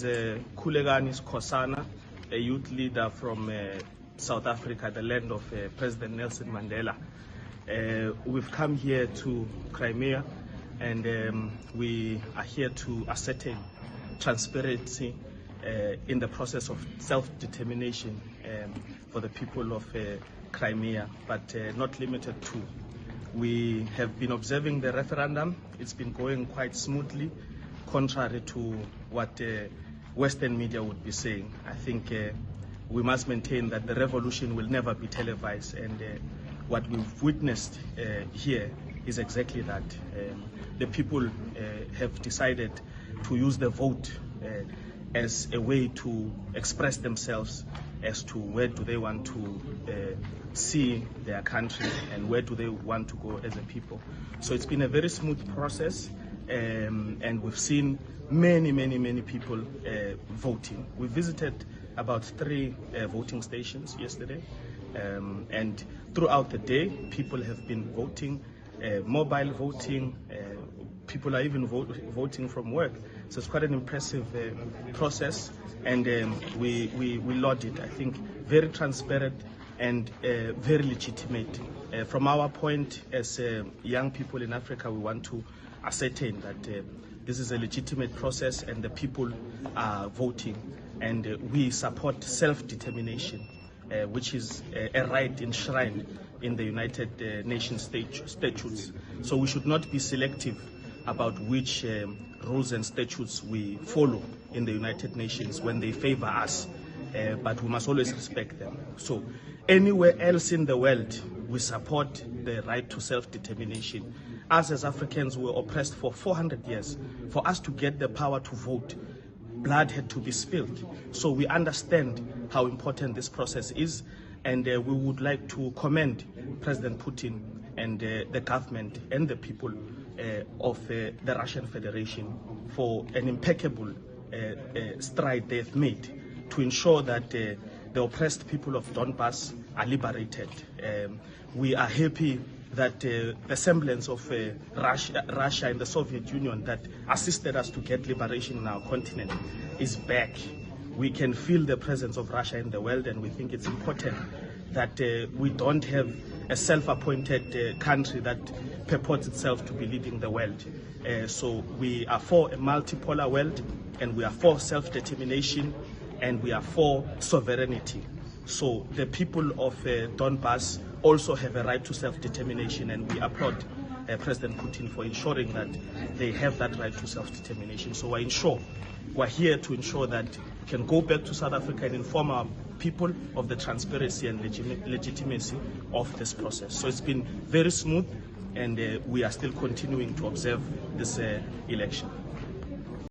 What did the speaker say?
is Kulegani Skosana, a youth leader from South Africa, the land of President Nelson Mandela. We've come here to Crimea, and we are here to ascertain transparency in the process of self-determination for the people of Crimea, but not limited to. We have been observing the referendum. It's been going quite smoothly, contrary to what Western media would be saying. I think we must maintain that the revolution will never be televised, and what we've witnessed here is exactly that. The people have decided to use the vote as a way to express themselves as to where do they want to see their country and where do they want to go as a people. So it's been a very smooth process, and we've seen many people voting. We visited about 3 voting stations yesterday, and throughout the day people have been voting, mobile voting, people are even voting from work. So it's quite an impressive process, and we laud it. I think very transparent and very legitimate. From our point as young people in Africa, we want to ascertain that this is a legitimate process and the people are voting, and we support self-determination, which is a right enshrined in the United Nations statutes. So we should not be selective about which rules and statutes we follow in the United Nations when they favor us, but we must always respect them. So anywhere else in the world, we support the right to self-determination. Us as Africans were oppressed for 400 years. For us to get the power to vote, blood had to be spilled. So we understand how important this process is, and we would like to commend President Putin and the government and the people of the Russian Federation for an impeccable stride they've made to ensure that the oppressed people of Donbass are liberated. We are happy that the semblance of Russia and the Soviet Union that assisted us to get liberation in our continent is back. We can feel the presence of Russia in the world, and we think it's important that we don't have a self-appointed country that purports itself to be leading the world. So we are for a multipolar world, and we are for self-determination, and we are for sovereignty. So the people of Donbass also have a right to self-determination, and we applaud President Putin for ensuring that they have that right to self-determination. So we're here to ensure that we can go back to South Africa and inform our people of the transparency and legitimacy of this process. So it's been very smooth, and we are still continuing to observe this election.